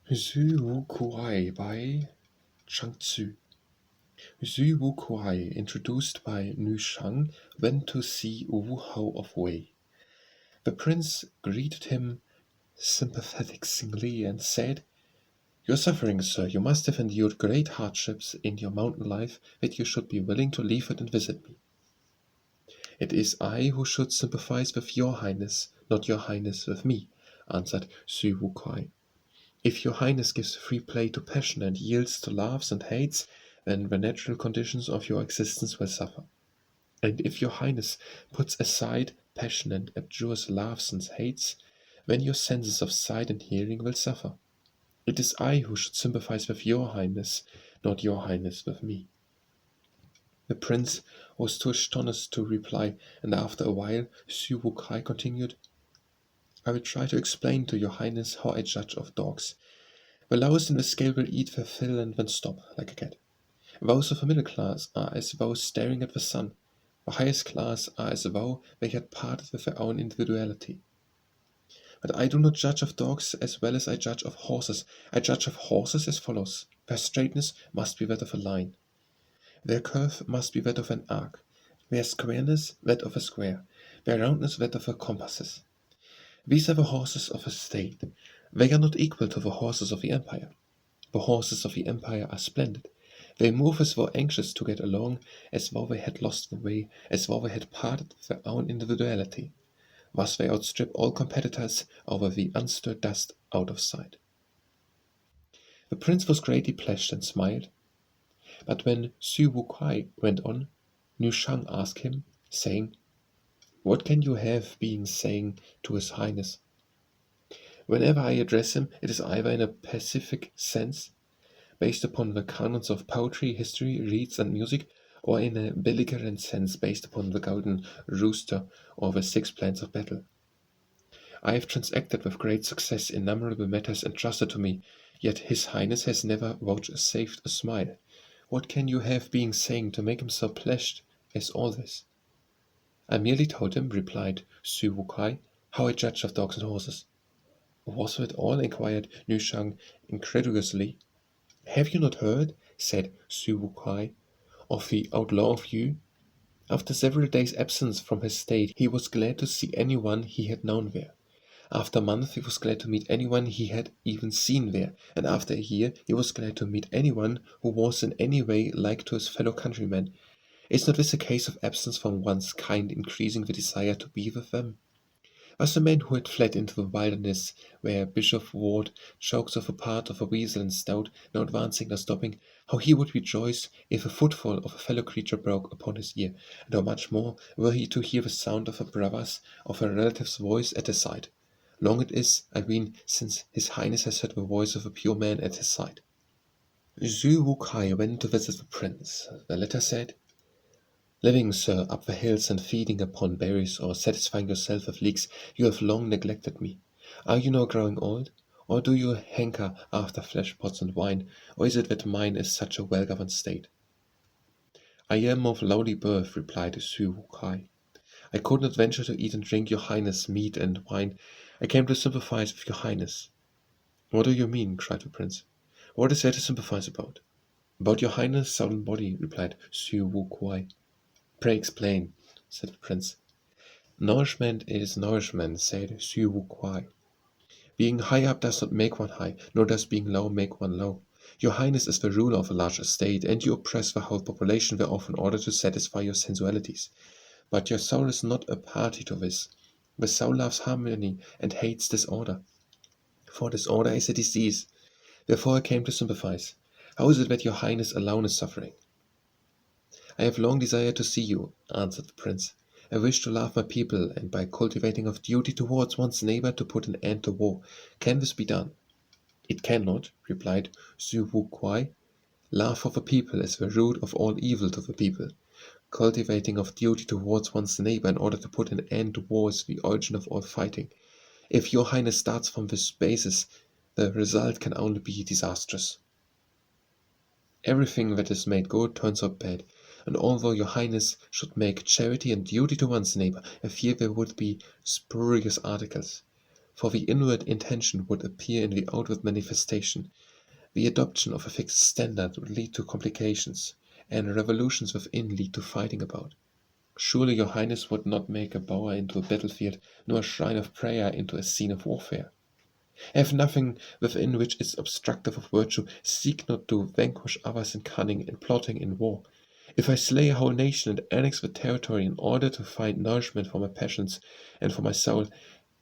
Hsue Kuei by Chuang. Hsue Kuei, introduced by Chuang, went to see Wu Hao of Wei. The prince greeted him sympathetically and said, "Your suffering, sir, you must have endured great hardships in your mountain life that you should be willing to leave it and visit me." "It is I who should sympathize with your highness, not your highness with me," answered Hsue Kuei. "If your highness gives free play to passion and yields to loves and hates, then the natural conditions of your existence will suffer. And if your highness puts aside passion and abjures loves and hates, then your senses of sight and hearing will suffer. It is I who should sympathize with your highness, not your highness with me." The prince was too astonished to reply, and after a while Hsue Kai continued, "I will try to explain to your highness how I judge of dogs. The lowest in the scale will eat their fill and then stop, like a cat. Those of the middle class are as though staring at the sun. The highest class are as though they had parted with their own individuality. But I do not judge of dogs as well as I judge of horses. I judge of horses as follows. Their straightness must be that of a line. Their curve must be that of an arc. Their squareness that of a square. Their roundness that of a compasses. These are the horses of a state. They are not equal to the horses of the empire. The horses of the empire are splendid. They move as though anxious to get along, as though they had lost the way, as though they had parted with their own individuality. Thus they outstrip all competitors over the unstirred dust out of sight." The prince was greatly pleased and smiled. But when Hsue Kuei went on, Shang asked him, saying, "What can you have been saying to his highness?" "Whenever I address him, it is either in a pacific sense, based upon the canons of poetry, history, reeds, and music, or in a belligerent sense based upon the golden rooster or the six plans of battle. I have transacted with great success innumerable matters entrusted to me, yet his highness has never vouchsafed a smile. What can you have been saying to make him so pleased as all this?" "I merely told him," replied Hsue Kuei, "how I judge of dogs and horses." "Was that all?" inquired Shang incredulously. "Have you not heard," said Hsue Kuei, "of the outlaw of Yu? After several days' absence from his state, he was glad to see anyone he had known there. After a month, he was glad to meet anyone he had even seen there, and after a year, he was glad to meet anyone who was in any way like to his fellow countrymen. Is not this a case of absence from one's kind increasing the desire to be with them? Was the man who had fled into the wilderness, where Bishop Ward jokes of a part of a weasel and stout, no advancing nor stopping, how he would rejoice if a footfall of a fellow creature broke upon his ear, and how much more were he to hear the sound of a brother's, of a relative's voice at his side. Long it is, I ween, since his highness has heard the voice of a pure man at his side." Hsue Kai went to visit the prince. The latter said, "Living, sir, up the hills and feeding upon berries, or satisfying yourself with leeks, you have long neglected me. Are you now growing old? Or do you hanker after flesh pots and wine? Or is it that mine is such a well-governed state?" "I am of lowly birth," replied Hsue Kai. "I could not venture to eat and drink your highness meat and wine. I came to sympathize with your highness." "What do you mean?" cried the prince. "What is there to sympathize about?" "About your highness' soul and body," replied Hsue Kuei. "Pray explain," said the prince. "Nourishment is nourishment," said Hsue Kuei. "Being high up does not make one high, nor does being low make one low. Your highness is the ruler of a large estate, and you oppress the whole population thereof in order to satisfy your sensualities. But your soul is not a party to this. The soul loves harmony and hates disorder. For disorder is a disease. Therefore I came to sympathize. How is it that your highness alone is suffering?" "I have long desired to see you," answered the prince. "I wish to love my people, and by cultivating of duty towards one's neighbor to put an end to war. Can this be done?" "It cannot," replied Hsue Kuei. "Love for the people is the root of all evil to the people. Cultivating of duty towards one's neighbor in order to put an end to war is the origin of all fighting. If your highness starts from this basis, the result can only be disastrous. Everything that is made good turns out bad, and although your highness should make charity and duty to one's neighbor, I fear there would be spurious articles. for the inward intention would appear in the outward manifestation. The adoption of a fixed standard would lead to complications, and revolutions within lead to fighting about. Surely your Highness would not make a bower into a battlefield, nor a shrine of prayer into a scene of warfare. Have nothing within which is obstructive of virtue, seek not to vanquish others in cunning, in plotting, in war. If I slay a whole nation and annex the territory in order to find nourishment for my passions and for my soul,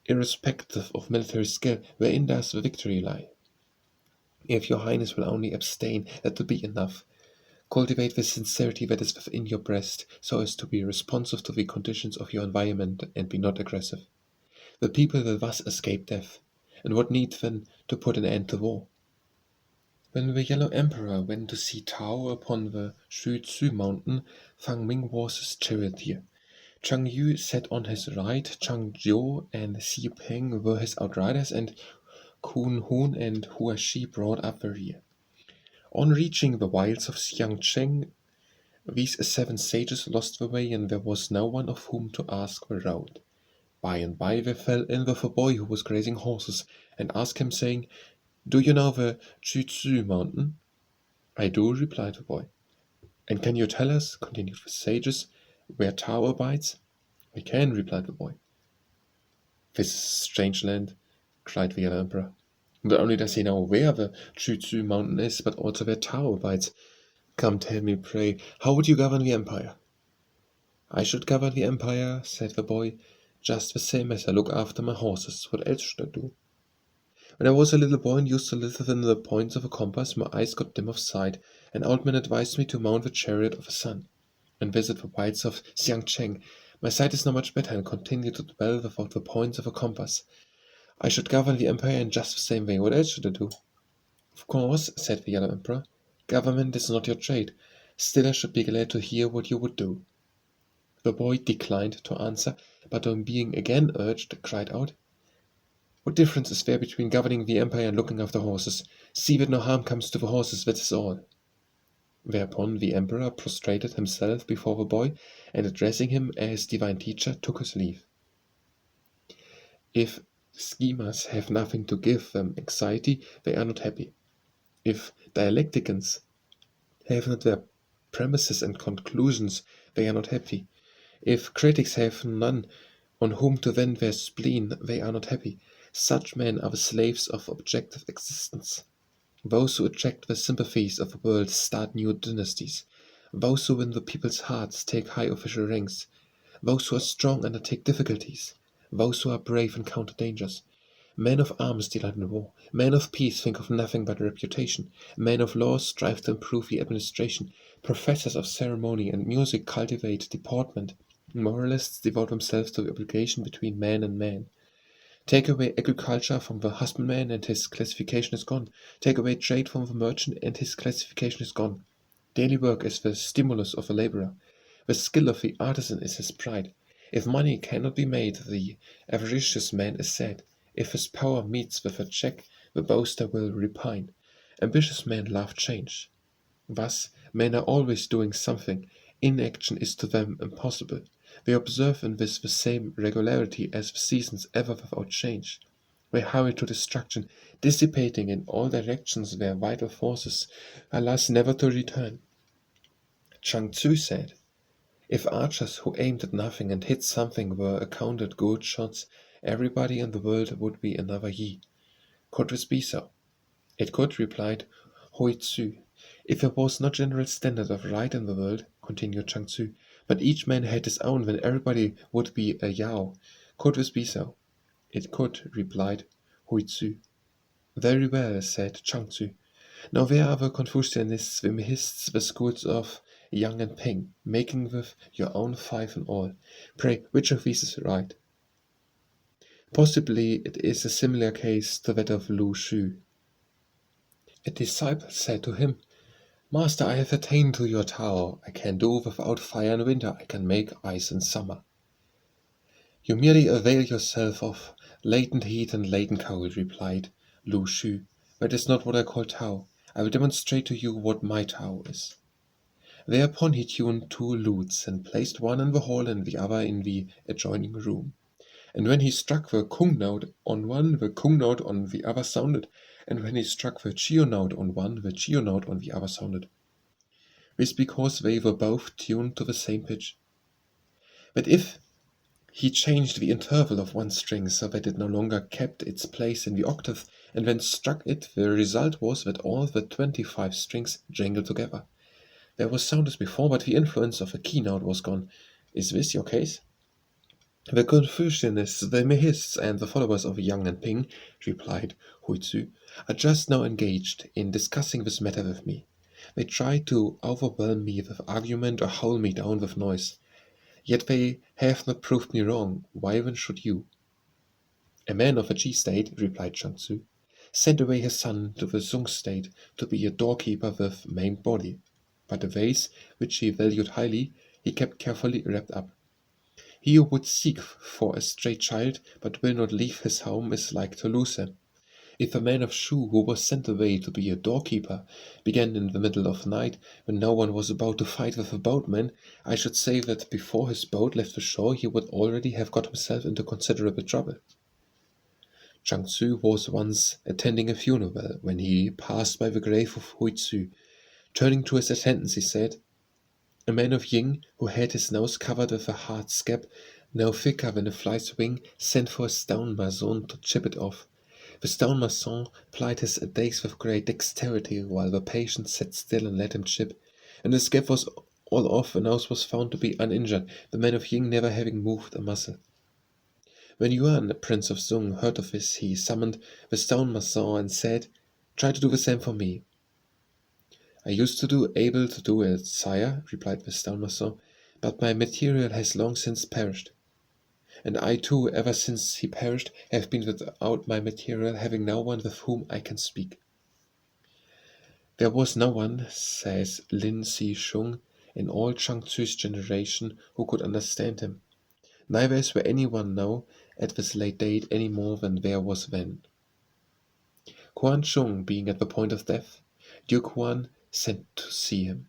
irrespective of military skill, wherein does the victory lie? If your Highness will only abstain, that will be enough. Cultivate the sincerity that is within your breast, so as to be responsive to the conditions of your environment and be not aggressive. The people will thus escape death. And what need then to put an end to war? When the Yellow Emperor went to see Tao upon the Hsue mountain, Fang Ming was his charioteer. Chang Yu sat on his right, Chang Jiu and Xi Peng were his outriders, and Kun Hun and Hua Shi brought up the rear. On reaching the wilds of Xiangcheng, these 7 sages lost the way, and there was no one of whom to ask the road. By and by they fell in with a boy who was grazing horses, and asked him, saying, "Do you know the Hsue mountain?" "I do," replied the boy. "And can you tell us," continued the sages, "where Tao abides?" "I can," replied the boy. "This is a strange land," cried the Yellow Emperor. "Not only does he know where the Hsue mountain is, but also where Tao abides. Come, tell me, pray, how would you govern the empire?" "I should govern the empire," said the boy, "just the same as I look after my horses. What else should I do? When I was a little boy and used to live within the points of a compass, my eyes got dim of sight. An old man advised me to mount the chariot of the sun and visit the wilds of Xiangcheng. My sight is now much better, and continue to dwell without the points of a compass. I should govern the empire in just the same way. What else should I do?" "Of course," said the Yellow Emperor, "government is not your trade. Still I should be glad to hear what you would do." The boy declined to answer, but on being again urged, cried out, "What difference is there between governing the empire and looking after horses? See that no harm comes to the horses, that is all." Thereupon the emperor prostrated himself before the boy, and addressing him as divine teacher, took his leave. If schemers have nothing to give them anxiety, they are not happy. If dialecticians have not their premises and conclusions, they are not happy. If critics have none on whom to vent their spleen, they are not happy. Such men are the slaves of objective existence. Those who attract the sympathies of the world start new dynasties. Those who win the people's hearts take high official ranks. Those who are strong undertake difficulties. Those who are brave encounter dangers. Men of arms delight in war. Men of peace think of nothing but reputation. Men of law strive to improve the administration. Professors of ceremony and music cultivate deportment. Moralists devote themselves to the obligation between man and man. Take away agriculture from the husbandman, and his classification is gone. Take away trade from the merchant, and his classification is gone. Daily work is the stimulus of the laborer. The skill of the artisan is his pride. If money cannot be made, the avaricious man is sad. If his power meets with a check, the boaster will repine. Ambitious men love change. Thus, men are always doing something. Inaction is to them impossible. They observe in this the same regularity as the seasons, ever without change. They hurry to destruction, dissipating in all directions their vital forces, alas, never to return. Chuang Tzu said, "If archers who aimed at nothing and hit something were accounted good shots, everybody in the world would be another Yi." Could this be so? It could, replied Hsue. If there was no general standard of right in the world, continued Chuang Tzu, but each man had his own, then everybody would be a Yao. Could this be so? It could, replied Hsue. Very well, said Chuang Tzu. Now where are the Confucianists, the Mihists, the schools of Yang and Ping, making with your own 5 in all? Pray, which of these is right? Possibly it is a similar case to that of Lu Xu. A disciple said to him, "Master, I have attained to your Tao. I can do without fire in winter. I can make ice in summer." "You merely avail yourself of latent heat and latent cold," replied Lu Xu. "That is not what I call Tao. I will demonstrate to you what my Tao is." Thereupon he tuned 2 lutes, and placed one in the hall and the other in the adjoining room. And when he struck the kung note on one, the kung note on the other sounded, and when he struck the chio note on one, the chio note on the other sounded. This because they were both tuned to the same pitch. But if he changed the interval of one string so that it no longer kept its place in the octave, and then struck it, the result was that all the 25 strings jangled together. There was sound as before, but the influence of the keynote was gone. Is this your case? The Confucianists, the Mahists, and the followers of Yang and Ping, replied Hsue, are just now engaged in discussing this matter with me. They try to overwhelm me with argument or howl me down with noise. Yet they have not proved me wrong. Why then should you? A man of a G state, replied Hsue, sent away his son to the Sung state to be a doorkeeper with maimed body. But the vase, which he valued highly, he kept carefully wrapped up. He who would seek for a stray child, but will not leave his home, is like to lose him. If a man of Hsue who was sent away to be a doorkeeper began in the middle of the night, when no one was about to fight with a boatman, I should say that before his boat left the shore he would already have got himself into considerable trouble. Chang-tzu was once attending a funeral when he passed by the grave of Hsue. Turning to his attendants, he said, "A man of Ying, who had his nose covered with a hard scab, no thicker than a fly's wing, sent for a stone mason to chip it off. The stone mason plied his adze with great dexterity, while the patient sat still and let him chip. And the scab was all off, the nose was found to be uninjured, the man of Ying never having moved a muscle. When Yuan, Prince of Sung, heard of this, he summoned the stone mason and said, 'Try to do the same for me.' 'I used to be able to do it, sire,' replied the stone mason, 'but my material has long since perished. And I too, ever since he perished, have been without my material, having no one with whom I can speak.' There was no one, says Lin Si-shung, in all Chang-tzu's generation who could understand him. Neither is there anyone now, at this late date, any more than there was then. Quan Chung being at the point of death, Duke Huan sent to see him.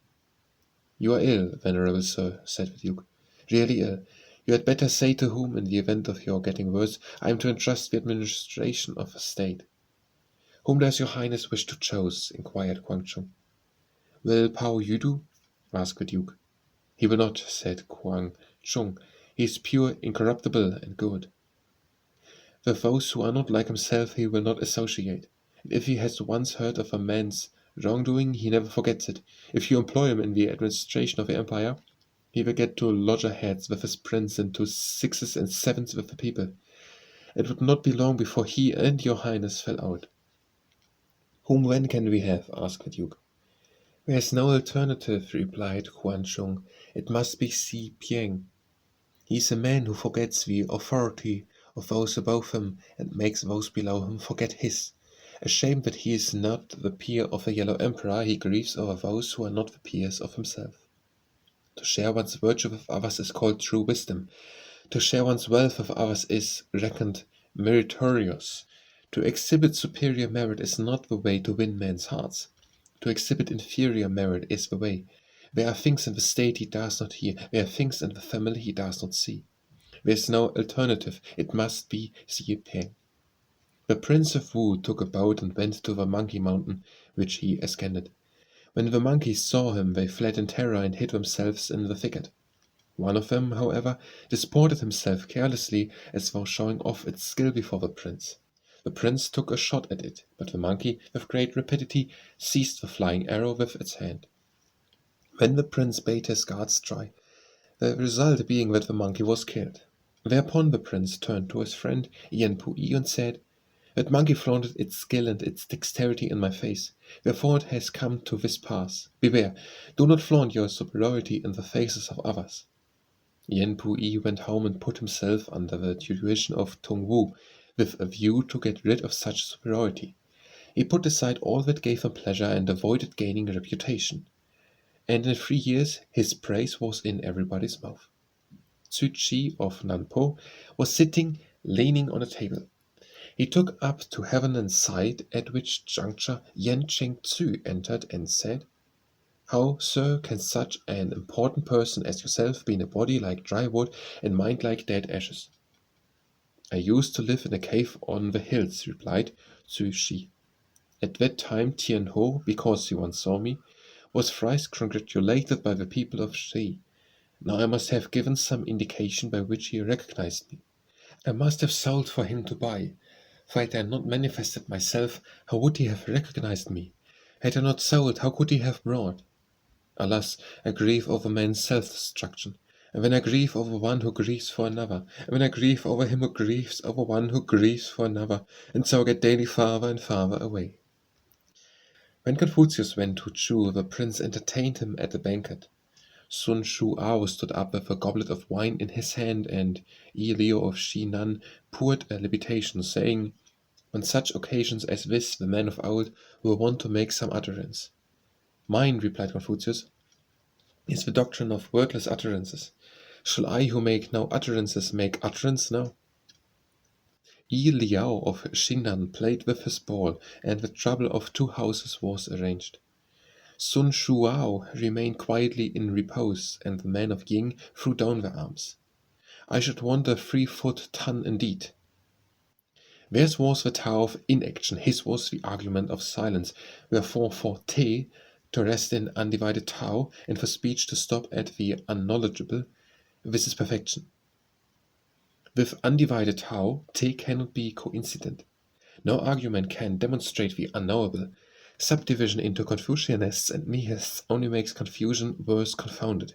'You are ill, venerable sir,' said the Duke, 'really ill. You had better say to whom, in the event of your getting worse, I am to entrust the administration of the state.' 'Whom does your highness wish to choose?' inquired Kuang Chung. 'Will Pao Yu do?' asked the Duke. 'He will not,' said Kuang Chung. 'He is pure, incorruptible, and good. With those who are not like himself he will not associate. And if he has once heard of a man's wrongdoing, he never forgets it. If you employ him in the administration of the empire, he will get to loggerheads with his prince and to sixes and sevens with the people. It would not be long before he and your highness fell out.' 'Whom then can we have?' asked the Duke. 'There is no alternative,' replied Huan Chung. 'It must be Si Pieng. He is a man who forgets the authority of those above him and makes those below him forget his. Ashamed that he is not the peer of the Yellow Emperor, he grieves over those who are not the peers of himself. To share one's virtue with others is called true wisdom. To share one's wealth with others is reckoned meritorious. To exhibit superior merit is not the way to win men's hearts. To exhibit inferior merit is the way. There are things in the state he does not hear. There are things in the family he does not see. There is no alternative. It must be Xie Peng.' The Prince of Wu took a boat and went to the Monkey Mountain, which he ascended. When the monkeys saw him, they fled in terror and hid themselves in the thicket. One of them, however, disported himself carelessly, as though showing off its skill before the prince. The prince took a shot at it, but the monkey, with great rapidity, seized the flying arrow with its hand. Then the prince bade his guards try, the result being that the monkey was killed. Thereupon the prince turned to his friend Yen Pu-yi and said, 'That monkey flaunted its skill and its dexterity in my face. Therefore it has come to this pass. Beware, do not flaunt your superiority in the faces of others.' Yen Pu-yi went home and put himself under the tuition of Tung Wu, with a view to get rid of such superiority. He put aside all that gave him pleasure and avoided gaining a reputation. And in 3 years his praise was in everybody's mouth. Tzu Chi of Nanpo was sitting, leaning on a table. He took up to heaven and sighed, at which juncture Yen Cheng Tzu entered and said, 'How, sir, can such an important person as yourself be in a body like dry wood and mind like dead ashes?' I used to live in a cave on the hills, replied Hsue. At that time Tian Ho, because he once saw me, was thrice congratulated by the people of Hsue. Now I must have given some indication by which he recognized me. I must have sold for him to buy, for had I not manifested myself, how would he have recognized me? Had I not sold, how could he have brought? Alas, I grieve over man's self-destruction, and when I grieve over one who grieves for another, and when I grieve over him who grieves over one who grieves for another, and so get daily farther and farther away. When Confucius went to Chu, the prince entertained him at a banquet. Sun Shuao stood up with a goblet of wine in his hand, and Yi Liu of Shinan poured a libatation, saying, "On such occasions as this, the men of old were wont to make some utterance." "Mine," replied Confucius, "is the doctrine of wordless utterances. Shall I who make no utterances make utterance now?" Yi Liao of Shinan played with his ball, and the trouble of two houses was arranged. Sun Shuao remained quietly in repose, and the men of Ying threw down their arms. "I should want a 3-foot ton indeed." Theirs was the tower of inaction, his was the argument of silence, wherefore for Te to rest in undivided Tao, and for speech to stop at the unknowledgeable, this is perfection. With undivided Tao, Te cannot be coincident. No argument can demonstrate the unknowable. Subdivision into Confucianists and Nihilists only makes confusion worse confounded.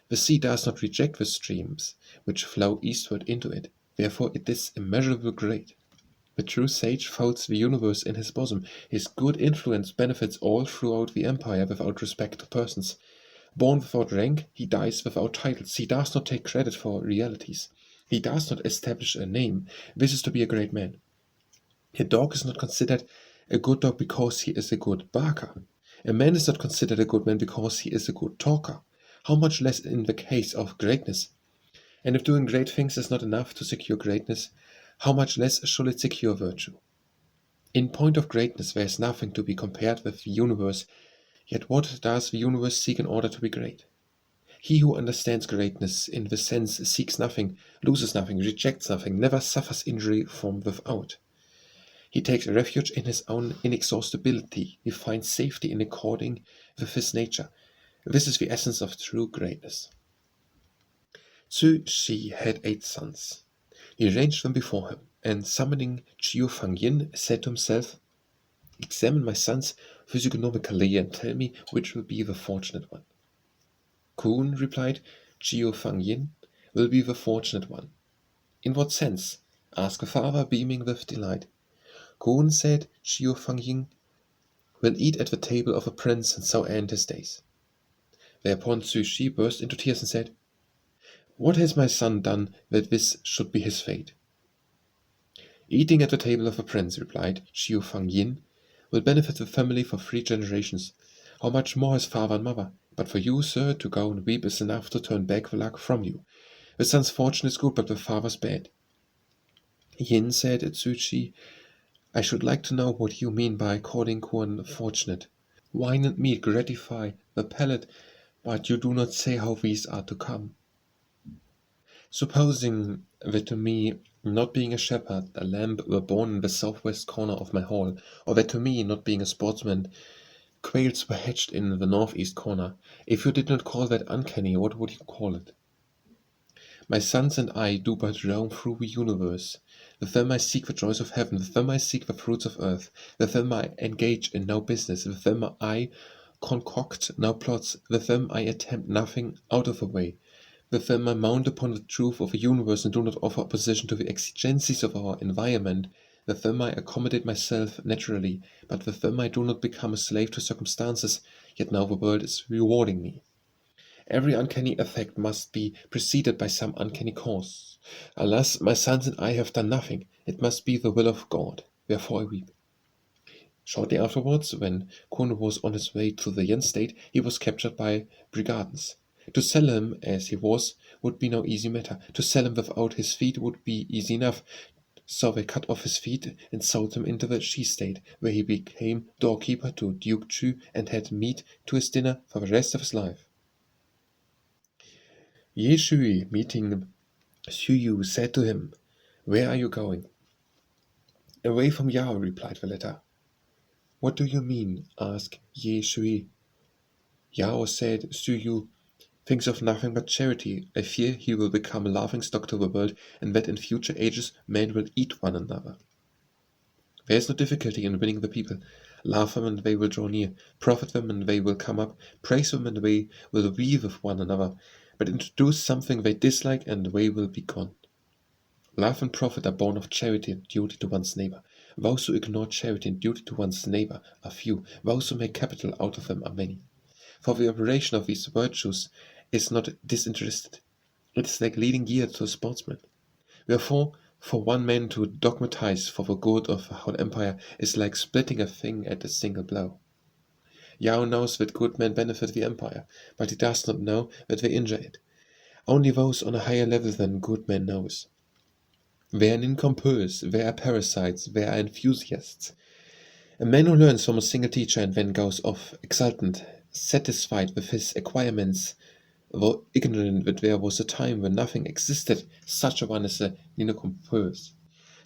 The sea does not reject the streams which flow eastward into it, therefore it is immeasurably great. The true sage folds the universe in his bosom. His good influence benefits all throughout the empire without respect to persons. Born without rank, he dies without titles. He does not take credit for realities. He does not establish a name. This is to be a great man. A dog is not considered a good dog because he is a good barker. A man is not considered a good man because he is a good talker. How much less in the case of greatness? And if doing great things is not enough to secure greatness, how much less shall it secure virtue? In point of greatness there is nothing to be compared with the universe, yet what does the universe seek in order to be great? He who understands greatness in this sense seeks nothing, loses nothing, rejects nothing, never suffers injury from without. He takes refuge in his own inexhaustibility. He finds safety in according with his nature. This is the essence of true greatness. Hsue had 8 sons. He arranged them before him, and summoning Chiu Fangyin, said to himself, "Examine my sons physiognomically and tell me which will be the fortunate one." "Kun," replied Chiu Fangyin, "will be the fortunate one." "In what sense?" asked the father, beaming with delight. "Kun," said Chiu Fangyin, "will eat at the table of a prince and so end his days." Thereupon Hsue burst into tears and said, "What has my son done that this should be his fate?" "Eating at the table of a prince," replied Chiu Fangyin, "will benefit the family for 3 generations. How much more his father and mother? But for you, sir, to go and weep is enough to turn back the luck from you. The son's fortune is good, but the father's bad." Yin said at Hsue, "I should like to know what you mean by calling Kuan fortunate. Wine and meat gratify the palate, but you do not say how these are to come. Supposing that to me, not being a shepherd, a lamb were born in the southwest corner of my hall, or that to me, not being a sportsman, quails were hatched in the northeast corner. If you did not call that uncanny, what would you call it? My sons and I do but roam through the universe. With them I seek the joys of heaven, with them I seek the fruits of earth, with them I engage in no business, with them I concoct no plots, with them I attempt nothing out of the way. With them I mount upon the truth of the universe and do not offer opposition to the exigencies of our environment. With them I accommodate myself naturally, but with them I do not become a slave to circumstances, yet now the world is rewarding me. Every uncanny effect must be preceded by some uncanny cause. Alas, my sons and I have done nothing. It must be the will of God. Therefore I weep." Shortly afterwards, when Kun was on his way to the Yen state, he was captured by brigands. To sell him as he was would be no easy matter. To sell him without his feet would be easy enough. So they cut off his feet and sold him into the Shi state, where he became doorkeeper to Duke Chu and had meat to his dinner for the rest of his life. Hsue, meeting Hsue, said to him, Where are you going? Away from Yao, replied the latter. What do you mean? Asked Hsue. Yao said, Hsue thinks of nothing but charity. I fear he will become a laughingstock to the world, and that in future ages men will eat one another. There is no difficulty in winning the people. Love them and they will draw near. Profit them and they will come up. Praise them and they will be with one another. But introduce something they dislike and they will be gone. Love and profit are born of charity and duty to one's neighbor. Those who ignore charity and duty to one's neighbor are few. Those who make capital out of them are many. For the operation of these virtues is not disinterested. It is like leading gear to a sportsman. Therefore, for one man to dogmatize for the good of a whole empire is like splitting a thing at a single blow. Yao knows that good men benefit the empire, but he does not know that they injure it. Only those on a higher level than good men knows. They are nincompoops, they are parasites, they are enthusiasts. A man who learns from a single teacher and then goes off exultant, satisfied with his acquirements, though ignorant that there was a time when nothing existed, such a one is a nincompoops.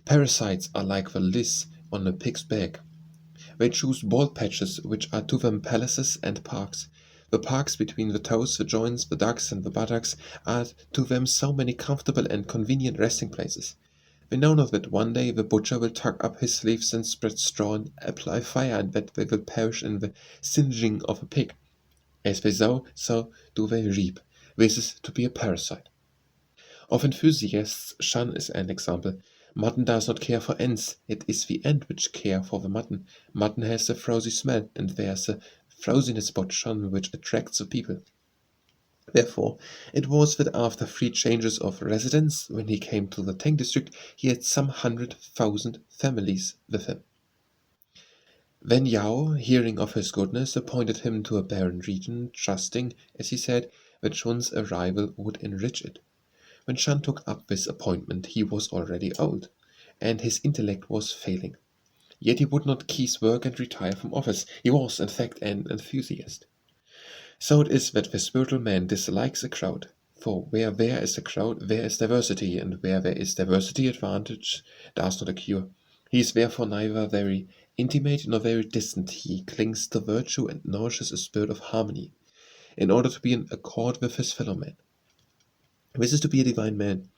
Parasites are like the lice on a pig's back. They choose bald patches which are to them palaces and parks. The parks between the toes, the joints, the ducts, and the buttocks are to them so many comfortable and convenient resting places. They know not that one day the butcher will tuck up his sleeves and spread straw and apply fire, and that they will perish in the singeing of a pig. As they sow, so do they reap. This is to be a parasite. Of enthusiasts, Shan is an example. Mutton does not care for ants. It is the ant which care for the mutton. Mutton has a frothy smell, and there's a froziness about Shan which attracts the people. Therefore, it was that after 3 changes of residence, when he came to the Tang district, he had some 100,000 families with him. Then Yao, hearing of his goodness, appointed him to a barren region, trusting, as he said, that Shun's arrival would enrich it. When Shan took up this appointment, he was already old, and his intellect was failing. Yet he would not cease work and retire from office. He was, in fact, an enthusiast. So it is that the spiritual man dislikes a crowd, for where there is a crowd, there is diversity, and where there is diversity, advantage does not occur. He is therefore neither very intimate nor very distant. He clings to virtue and nourishes a spirit of harmony, in order to be in accord with his fellow men. This is to be a divine man.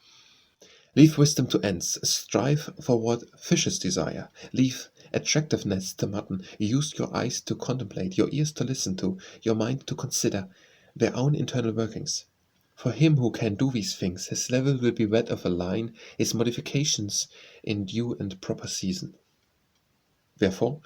Leave wisdom to ants, strive for what fishes desire, leave attractiveness to mutton, use your eyes to contemplate, your ears to listen to, your mind to consider their own internal workings. For him who can do these things, his level will be that of a lion, his modifications in due and proper season. Therefore,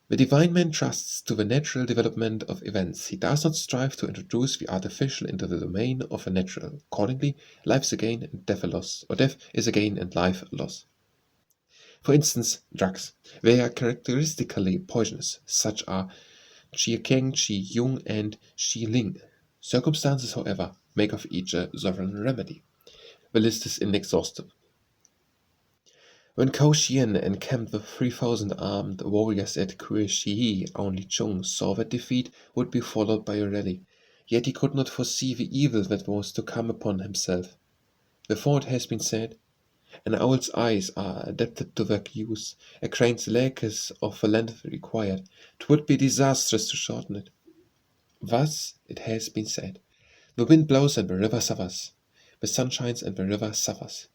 the divine man trusts to the natural development of events. He does not strive to introduce the artificial into the domain of the natural. Accordingly, life is a gain and death a loss, or death is a gain and life a loss. For instance, drugs. They are characteristically poisonous. Such are Qi Keng, Qi Yung, and Qi Ling. Circumstances, however, make of each a sovereign remedy. The list is inexhaustible. When Kao Xian encamped with 3,000 armed warriors at Kuei, only Chung saw that defeat would be followed by a rally. Yet he could not foresee the evil that was to come upon himself. Before it has been said, an owl's eyes are adapted to their use, a crane's leg is of the length required. 'Twould be disastrous to shorten it. Thus it has been said, the wind blows and the river suffers, the sun shines and the river suffers.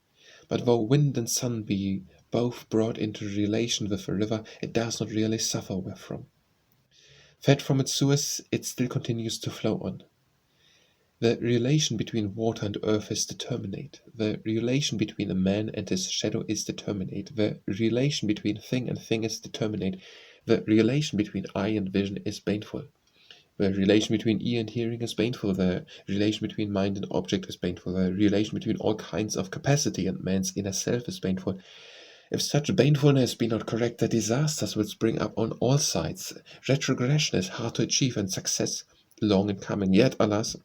But though wind and sun be both brought into relation with the river, it does not really suffer therefrom. Fed from its source, it still continues to flow on. The relation between water and earth is determinate. The relation between a man and his shadow is determinate. The relation between thing and thing is determinate. The relation between eye and vision is baneful. The relation between ear and hearing is baneful. The relation between mind and object is baneful. The relation between all kinds of capacity and man's inner self is baneful. If such banefulness be not correct, the disasters will spring up on all sides. Retrogression is hard to achieve and success long in coming. Yet, alas,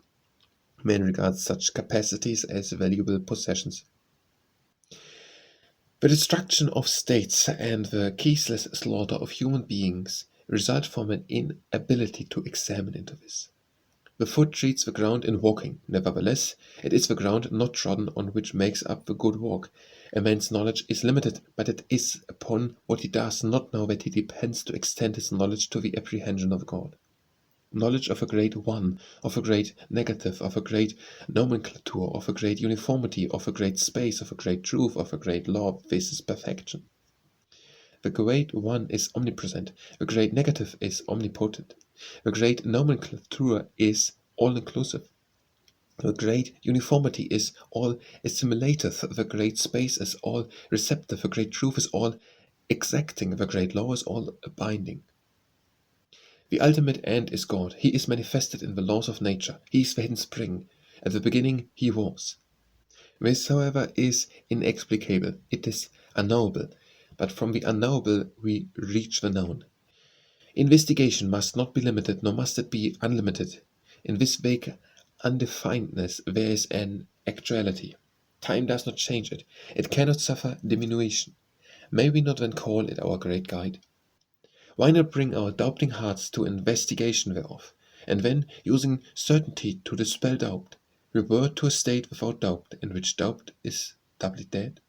man regards such capacities as valuable possessions. The destruction of states and the ceaseless slaughter of human beings result from an inability to examine into this. The foot treads the ground in walking, nevertheless, it is the ground not trodden on which makes up the good walk. A man's knowledge is limited, but it is upon what he does not know that he depends to extend his knowledge to the apprehension of God. Knowledge of a great One, of a great negative, of a great nomenclature, of a great uniformity, of a great space, of a great truth, of a great law, this is perfection. The great One is omnipresent, the great negative is omnipotent, the great nomenclature is all-inclusive, the great uniformity is all-assimilative, the great space is all-receptive, the great truth is all-exacting, the great law is all-binding. The ultimate end is God. He is manifested in the laws of nature. He is the hidden spring. At the beginning he was. This, however, is inexplicable. It is unknowable. But from the unknowable we reach the known. Investigation must not be limited, nor must it be unlimited. In this vague undefinedness there is an actuality. Time does not change it. It cannot suffer diminution. May we not then call it our great guide? Why not bring our doubting hearts to investigation thereof, and then, using certainty to dispel doubt, revert to a state without doubt, in which doubt is doubly dead?